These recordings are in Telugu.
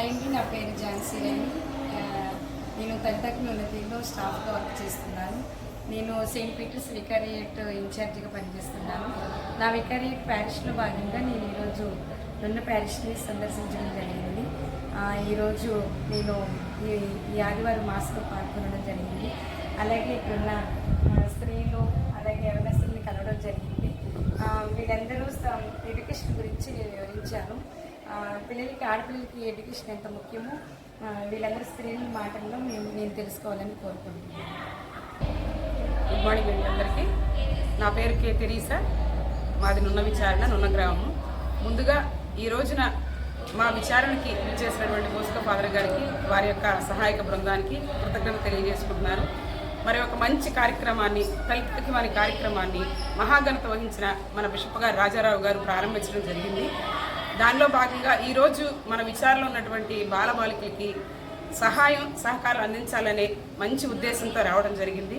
హాయ్ అండి, నా పేరు ఝాన్సీ రాణి. నేను ఉన్నతిలో స్టాఫ్గా వర్క్ చేస్తున్నాను. నేను సెయింట్ పీటర్స్ వికారియట్ ఇన్ఛార్జిగా పనిచేస్తున్నాను. నా వికారియట్ ప్యారిష్లో భాగంగా నేను ఈరోజు 2 ప్యారిష్ని సందర్శించడం జరిగింది. ఈరోజు నేను ఈ ఆదివారం మాస్లో పాల్గొనడం జరిగింది. అలాగే ఇక్కడున్న స్త్రీలు అలాగే యవనస్తుల్ని కలవడం జరిగింది. వీళ్ళందరూ ఎడ్యుకేషన్ గురించి నేను వివరించాను. పిల్లలకి ఆడపిల్లలకి ఎడ్యుకేషన్ ఎంత ముఖ్యమో వీళ్ళందరూ స్త్రీల మాటల్లో నేను తెలుసుకోవాలని కోరుకుంటున్నాను. గుడ్ మార్నింగ్ అండి అందరికీ. నా పేరు కే తెరీసా. మాది నున్న విచారణ, నున్న గ్రామం. ముందుగా ఈ రోజున మా విచారణకి చేసినటువంటి బోస్కో ఫాదర్ గారికి, వారి యొక్క సహాయక బృందానికి కృతజ్ఞత తెలియజేసుకుంటున్నాను. మరి ఒక మంచి కార్యక్రమాన్ని, తల్లికి కార్యక్రమాన్ని మహాఘనత వహించిన మన బిషప్ గారు రాజారావు గారు ప్రారంభించడం జరిగింది. దానిలో భాగంగా ఈరోజు మన విచారణలో ఉన్నటువంటి బాలబాలికలకి సహకారం అందించాలనే మంచి ఉద్దేశంతో రావడం జరిగింది.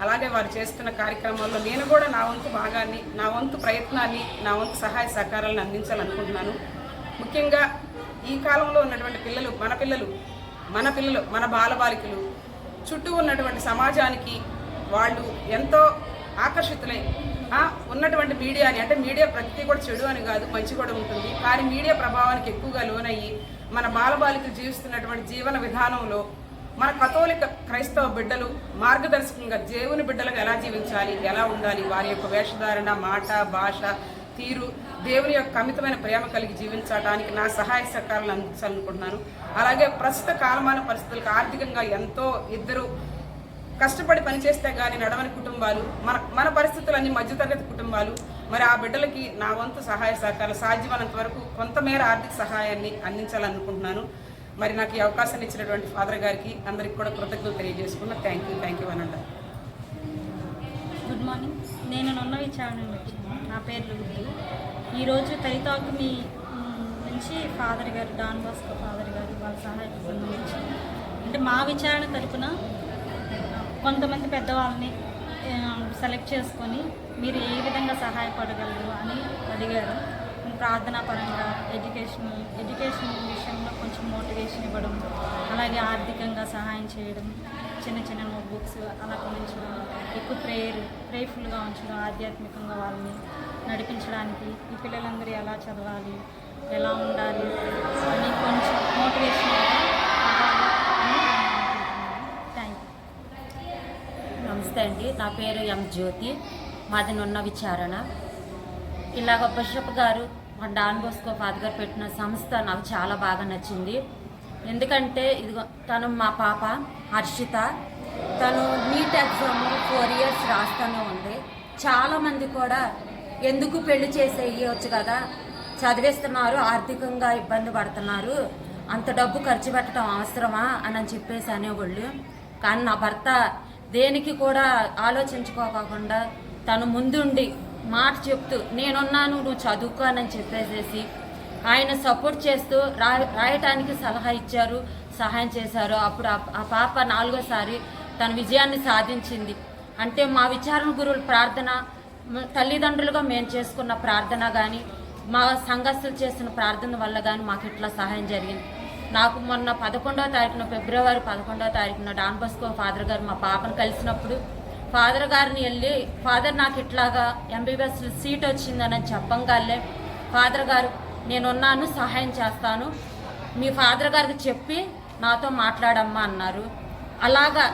అలాగే వారు చేస్తున్న కార్యక్రమాల్లో నేను కూడా నా వంతు భాగాన్ని, నా వంతు ప్రయత్నాన్ని, నా వంతు సహాయ సహకారాలను అందించాలనుకుంటున్నాను. ముఖ్యంగా ఈ కాలంలో ఉన్నటువంటి పిల్లలు, మన బాలబాలికలు చుట్టూ ఉన్నటువంటి సమాజానికి వాళ్ళు ఎంతో ఆకర్షితులై ఉన్నటువంటి మీడియాని, అంటే మీడియా ప్రతి కూడా చెడు అని కాదు, మంచి కూడా ఉంటుంది. కానీ మీడియా ప్రభావానికి ఎక్కువగా లోనయ్యి మన బాలబాలికలు జీవిస్తున్నటువంటి జీవన విధానంలో మన కథోలిక క్రైస్తవ బిడ్డలు మార్గదర్శకంగా దేవుని బిడ్డలకు ఎలా జీవించాలి, ఎలా ఉండాలి, వారి యొక్క వేషధారణ, మాట, భాష, తీరు దేవుని యొక్క అమితమైన ప్రేమ కలిగి జీవించడానికి నా సహాయ సహకారాలు అందించాలనుకుంటున్నాను. అలాగే ప్రస్తుత కాలమాన పరిస్థితులకు ఆర్థికంగా ఎంతో ఇద్దరు కష్టపడి పనిచేస్తే కానీ నడవని కుటుంబాలు, మన పరిస్థితులన్నీ మధ్యతరగతి కుటుంబాలు. మరి ఆ బిడ్డలకి నా వంతు సహాయ సహకారాలు సాధ్యమైనంత వరకు కొంతమేర ఆర్థిక సహాయాన్ని అందించాలనుకుంటున్నాను. మరి నాకు ఈ అవకాశాన్ని ఇచ్చినటువంటి ఫాదర్ గారికి అందరికి కూడా కృతజ్ఞతలు తెలియజేసుకున్నా. థ్యాంక్ యూ అనండి. Good morning. నేను నున్న విచారణ వచ్చాను. నా పేరు లుగుద్దు. ఈరోజు తైతాకుమి నుంచి ఫాదర్ గారు, డాన్ బాస్కో ఫాదర్ గారు, వాళ్ళ సహాయక బృందం నుంచి, అంటే మా విచారణ తరపున కొంతమంది పెద్దవాళ్ళని సెలెక్ట్ చేసుకొని మీరు ఏ విధంగా సహాయపడగలరు అని అడిగారు. ప్రార్థనా పరంగా ఎడ్యుకేషన్ విషయంలో కొంచెం మోటివేషన్ ఇవ్వడం, అలాగే ఆర్థికంగా సహాయం చేయడం, చిన్న నోట్బుక్స్ అలా కొనించడం, ఎక్కువ ప్రేయర్ఫుల్గా ఉంచడం, ఆధ్యాత్మికంగా వాళ్ళని నడిపించడానికి, ఈ పిల్లలందరూ ఎలా చదవాలి, ఎలా ఉండాలి అని కొంచెం మోటివేషన్ నమస్తే అండి. నా పేరు ఎం జ్యోతి. మాది నున్న విచారణ. ఇలాగ బిషప్ గారు, మా డాన్ బోస్కో ఫాదర్ గారు పెట్టిన సంస్థ నాకు చాలా బాగా నచ్చింది. ఎందుకంటే ఇదిగో తను మా పాప హర్షిత, తను నీట్ ఎగ్జామ్ 4 years రాస్తూనే ఉంది. చాలామంది కూడా ఎందుకు పెళ్లి చేసేయచ్చు కదా, చదివేస్తున్నారు, ఆర్థికంగా ఇబ్బంది పడుతున్నారు, అంత డబ్బు ఖర్చు పెట్టడం అవసరమా అని చెప్పేసి అనేవాళ్ళు. కానీ నా భర్త దేనికి కూడా ఆలోచించుకోకుండా తను ముందుండి మాట చెప్తూ నేనున్నాను, నువ్వు చదువుకోనని చెప్పేసేసి ఆయన సపోర్ట్ చేస్తూ రాయటానికి సలహా ఇచ్చారు, సహాయం చేశారు. అప్పుడు ఆ పాప 4వసారి తన విజయాన్ని సాధించింది. అంటే మా విచారణ గురువుల ప్రార్థన, తల్లిదండ్రులుగా మేము చేసుకున్న ప్రార్థన కానీ, మా సంఘస్థులు చేసిన ప్రార్థన వల్ల కానీ మాకు ఇట్లా సహాయం జరిగింది. నాకు మొన్న 11వ తారీఖున, ఫిబ్రవరి 11వ తారీఖున డాన్ బోస్కో ఫాదర్ గారు మా పాపను కలిసినప్పుడు ఫాదర్ గారిని వెళ్ళి, ఫాదర్ నాకు ఇట్లాగా MBBS సీట్ వచ్చిందని చెప్పంగానే ఫాదర్ గారు నేనున్నాను, సహాయం చేస్తాను, మీ ఫాదర్ గారికి చెప్పి నాతో మాట్లాడమ్మా అన్నారు. అలాగా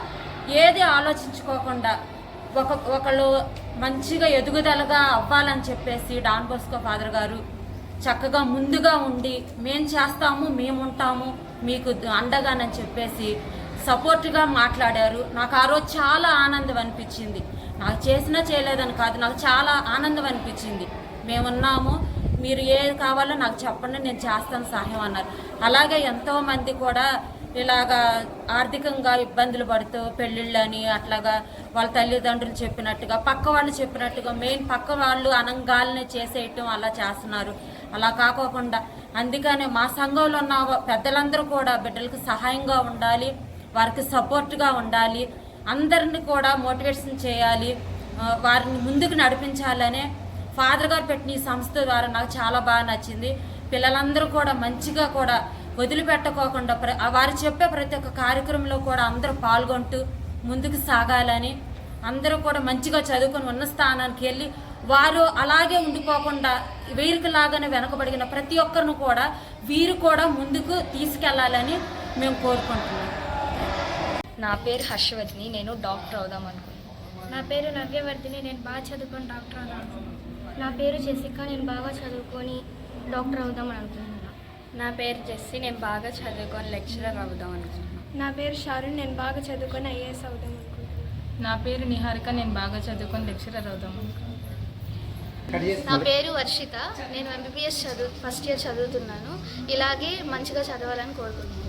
ఏది ఆలోచించుకోకుండా ఒకళ్ళు మంచిగా ఎదుగుదలగా అవ్వాలని చెప్పేసి డాన్ బోస్కో ఫాదర్ గారు చక్కగా ముందుగా ఉండి మేము చేస్తాము, మేము ఉంటాము మీకు అండగానని చెప్పేసి సపోర్ట్గా మాట్లాడారు. నాకు ఆ రోజు చాలా ఆనందం అనిపించింది. నాకు చేసినా చేయలేదని కాదు, నాకు చాలా ఆనందం అనిపించింది. మేమున్నాము, మీరు ఏది కావాలో నాకు చెప్పండి, నేను చేస్తాను సహాయం అన్నారు. అలాగే ఎంతోమంది కూడా ఇలాగా ఆర్థికంగా ఇబ్బందులు పడుతూ పెళ్ళిళ్ళని అట్లాగా వాళ్ళ తల్లిదండ్రులు చెప్పినట్టుగా, పక్క వాళ్ళు చెప్పినట్టుగా, మెయిన్ పక్క వాళ్ళు అనంగాల్ని చేసేయటం అలా చేస్తున్నారు. అలా కాకోకుండా అందుకనే మా సంఘంలో ఉన్న పెద్దలందరూ కూడా బిడ్డలకు సహాయంగా ఉండాలి, వారికి సపోర్ట్గా ఉండాలి, అందరిని కూడా మోటివేషన్ చేయాలి, వారిని ముందుకు నడిపించాలనే ఫాదర్ గారు పెట్టిన ఈ సంస్థ ద్వారా నాకు చాలా బాగా నచ్చింది. పిల్లలందరూ కూడా మంచిగా కూడా వదిలిపెట్టుకోకుండా వారు చెప్పే ప్రతి ఒక్క కార్యక్రమంలో కూడా అందరూ పాల్గొంటూ ముందుకు సాగాలని, అందరూ కూడా మంచిగా చదువుకొని ఉన్న స్థానానికి వెళ్ళి వారు అలాగే ఉండిపోకుండా వీరికి లాగానే వెనకబడిన ప్రతి ఒక్కరిని కూడా వీరు కూడా ముందుకు తీసుకెళ్లాలని మేము కోరుకుంటున్నాం. నా పేరు హర్షవర్ధిని, నేను డాక్టర్ అవుదాం అనుకున్నాను. నా పేరు నవ్యవర్ధిని, నేను బాగా చదువుకొని డాక్టర్ అవుదాం. నా పేరు జెసికా, నేను బాగా చదువుకొని డాక్టర్ అవుదాం అనుకుంటున్నాను. నా పేరు జెస్సీ, నేను బాగా చదువుకొని లెక్చరర్ అవుదాం అనుకుంటున్నాను. నా పేరు షారున్, నేను బాగా చదువుకొని ఐఏఎస్ అవుదాం అనుకుంటున్నాను. నా పేరు నిహారిక, నేను బాగా చదువుకొని లెక్చరర్ అవుదాం. నా పేరు వర్షిత, నేను ఎంబీబీఎస్ ఫస్ట్ ఇయర్ చదువుతున్నాను. ఇలాగే మంచిగా చదవాలని కోరుకుంటున్నాను.